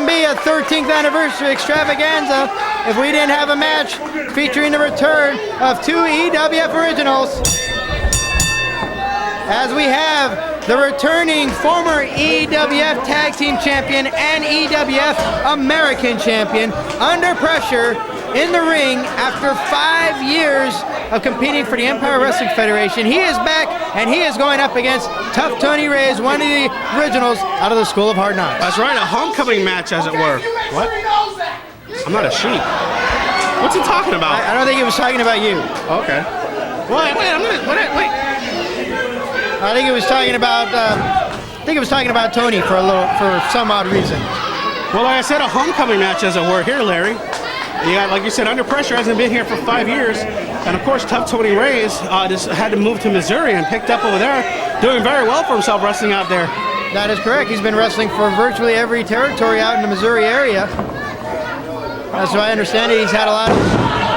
wouldn't be a 13th anniversary extravaganza if we didn't have a match featuring the return of two EWF originals. As we have the returning former EWF Tag Team Champion and EWF American Champion Under Pressure in the ring after 5 years of competing for the Empire Wrestling Federation. He is back, and he is going up against Tough Tony Raze, one of the originals out of the School of Hard Knocks. That's right, a homecoming match, as it were. What? I'm not a sheep. What's he talking about? I don't think he was talking about you. Okay. Wait, wait. I think he was talking about Tony for some odd reason. Well, like I said, a homecoming match, as it were, here, Larry. Yeah, like you said, Under Pressure hasn't been here for 5 years. And of course, Tough Tony Raze just had to move to Missouri and picked up over there, doing very well for himself wrestling out there. That is correct. He's been wrestling for virtually every territory out in the Missouri area. As I understand it, he's had a lot of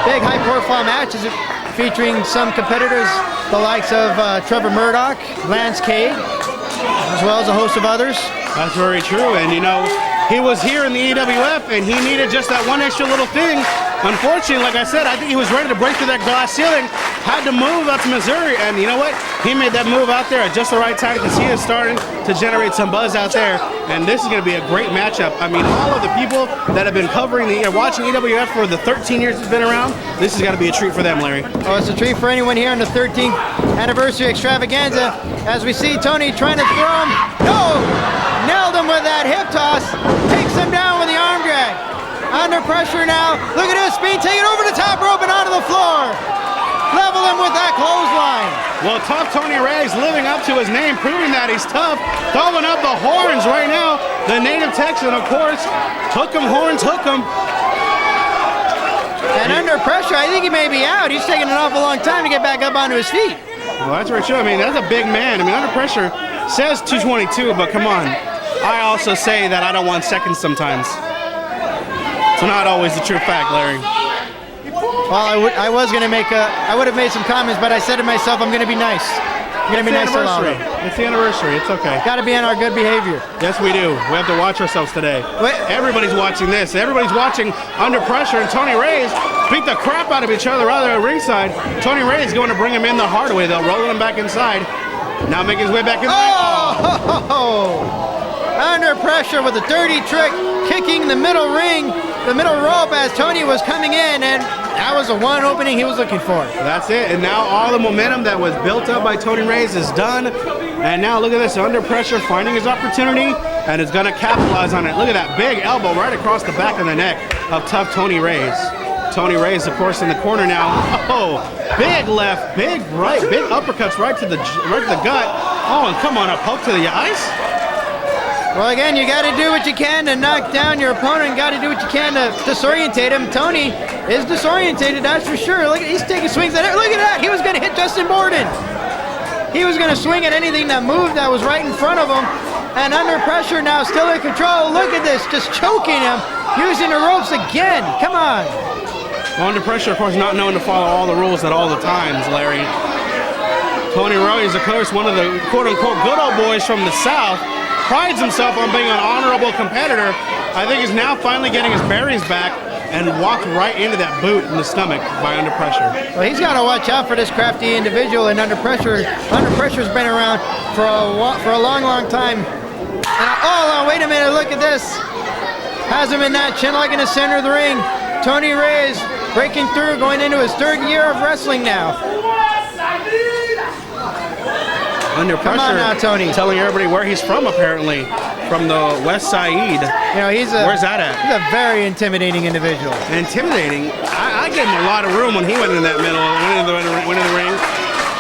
big, high-profile matches featuring some competitors, the likes of Trevor Murdoch, Lance Cade, as well as a host of others. That's very true, and you know, he was here in the EWF, and he needed just that one extra little thing. Unfortunately, like I said, I think he was ready to break through that glass ceiling, had to move out to Missouri, and you know what? He made that move out there at just the right time because he is starting to generate some buzz out there, and this is going to be a great matchup. I mean, all of the people that have been covering watching EWF for the 13 years it's been around, this is going to be a treat for them, Larry. Oh, it's a treat for anyone here on the 13th anniversary extravaganza. As we see Tony trying to throw him. No! Nailed him with that hip toss. Takes him down with the arm drag. Under pressure now. Look at his speed. Take it over the top rope and onto the floor. Level him with that clothesline. Well, Tough Tony Raze living up to his name, proving that he's tough. Throwing up the horns right now. The native Texan, of course. Hook 'em horns, hook 'em. And Under Pressure, I think he may be out. He's taking an awful long time to get back up onto his feet. Well, that's very true. I mean, that's a big man. I mean, Under Pressure says 222, but come on. I also say that I don't want seconds sometimes. It's not always the true fact, Larry. Well, I would have made some comments, but I said to myself, I'm going to be nice. I'm going to be nice to Laura. It's the anniversary. It's okay. Got to be on our good behavior. Yes, we do. We have to watch ourselves today. Everybody's watching this. Everybody's watching Under Pressure and Tony Raze beat the crap out of each other right there at ringside. Tony Raze going to bring him in the hard way, though, rolling him back inside. Now making his way back inside. Oh! Under Pressure with a dirty trick, kicking the middle ring, the middle rope as Tony was coming in, and that was the one opening he was looking for. That's it, and now all the momentum that was built up by Tony Raze is done, and now look at this, Under Pressure finding his opportunity, and is going to capitalize on it. Look at that big elbow right across the back of the neck of Tough Tony Raze. Tony Raze, of course, in the corner now. Oh, big left, big right, big uppercuts right to the gut. Oh, and come on, a poke to the eyes. Well, again, you got to do what you can to knock down your opponent. Got to do what you can to disorientate him. Tony is disorientated, that's for sure. Look, he's taking swings at it. Look at that. He was going to hit Justin Borden. He was going to swing at anything that moved that was right in front of him. And Under Pressure now, still in control. Look at this, just choking him, using the ropes again. Come on. Well, Under Pressure, of course, not known to follow all the rules at all the times, Larry. Tony Raze, of course, one of the quote-unquote good old boys from the South, prides himself on being an honorable competitor. I think he's now finally getting his bearings back and walked right into that boot in the stomach by Under Pressure. Well, he's got to watch out for this crafty individual, and Under Pressure. Under Pressure's been around for a long, long time. And, oh, wait a minute, look at this. Has him in that chin lock in the center of the ring. Tony Raze breaking through, going into his third year of wrestling now. Under Pressure, come on now, Tony. Telling everybody where he's from, apparently, from the West Side. You know, where's that at? He's a very intimidating individual. Intimidating? I gave him a lot of room when he went in that middle, went in the ring.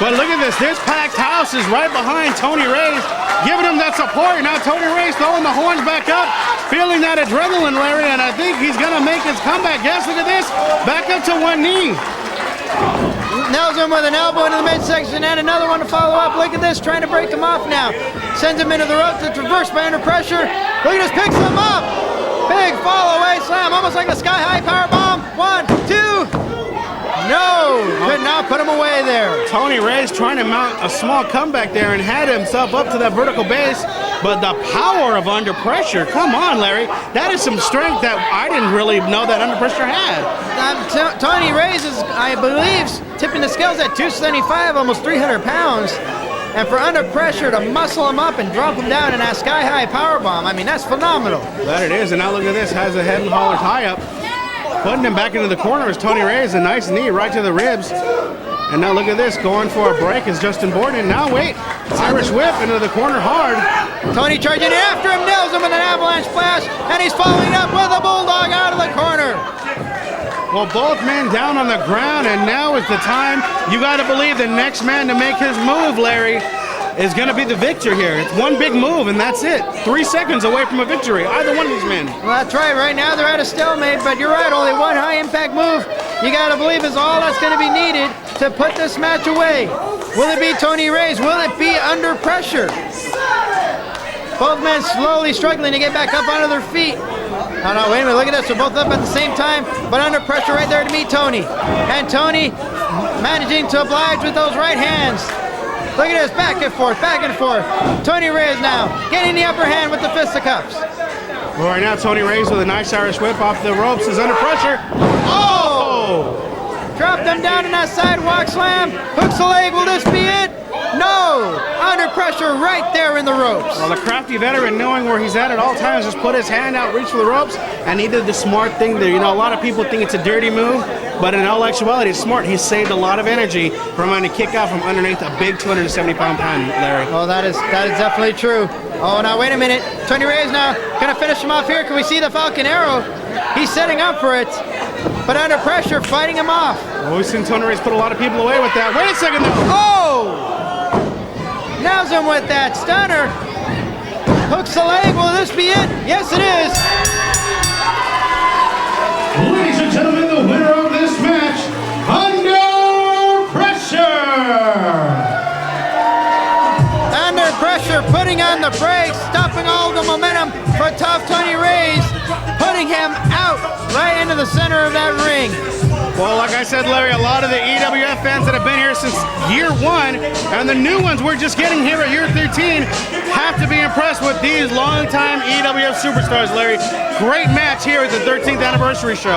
But look at this. This packed house is right behind Tony Raze, giving him that support. Now Tony Raze throwing the horns back up, feeling that adrenaline, Larry, and I think he's going to make his comeback. Yes, look at this. Back up to one knee. Nails him with an elbow into the midsection and another one to follow up. Look at this, trying to break him off now. Sends him into the rope to traverse by Under Pressure. Look at this, picks him up. Big fall away slam, almost like a sky high power bomb. 1, 2. No, couldn't now, put him away there. Tony Raze trying to mount a small comeback there and had himself up to that vertical base, but the power of under pressure, come on, Larry. That is some strength that I didn't really know that under pressure had. Tony Raze is, I believe, tipping the scales at 275, almost 300 pounds. And for under pressure to muscle him up and drop him down in that sky-high power bomb, I mean, that's phenomenal. That it is, and now look at this, has a head and holler tie-up. Putting him back into the corner is Tony Raze, a nice knee right to the ribs. And now look at this, going for a break is Justin Borden. Now wait, Irish whip into the corner hard. Tony charging in after him, nails him with an avalanche splash, and he's following up with a bulldog out of the corner. Well, both men down on the ground, and now is the time. You got to believe the next man to make his move, Larry, is going to be the victor here. It's one big move, and that's it. 3 seconds away from a victory, either one of these men. Well, that's right. Right now they're at a stalemate, but you're right. Only one high-impact move, you got to believe, is all that's going to be needed to put this match away. Will it be Tony Raze? Will it be under pressure? Both men slowly struggling to get back up onto their feet. Oh, no, wait a minute, look at this. They're both up at the same time, but under pressure right there to meet Tony. And Tony managing to oblige with those right hands. Look at this, back and forth, back and forth. Tony Raze now getting the upper hand with the fisticuffs. Well, right now, Tony Raze with a nice Irish whip off the ropes is under pressure. Oh! Dropped him down in that sidewalk slam. Hooks the leg, will this be it? No! Under pressure right there in the ropes. Well, the crafty veteran, knowing where he's at all times, just put his hand out, reach for the ropes, and he did the smart thing there. You know, a lot of people think it's a dirty move, but in all actuality, it's smart. He saved a lot of energy from having to kick out from underneath a big 270-pound man, Larry. Oh, that is definitely true. Oh, now wait a minute. Tony Raze now gonna finish him off here. Can we see the Falcon Arrow? He's setting up for it, but under pressure, fighting him off. Well, we've seen Tony Raze put a lot of people away with that. Wait a second, though. Oh! Nails him with that stunner. Hooks the leg. Will this be it? Yes, it is. Ladies and gentlemen, the winner of this match, Under Pressure. Under pressure, putting on the brakes, stopping all the momentum for tough Tony Raze, putting him out right into the center of that ring. Well, like I said, Larry, a lot of the EWF fans that have been here since year 1 and the new ones we're just getting here at year 13 have to be impressed with these longtime EWF superstars, Larry. Great match here at the 13th anniversary show.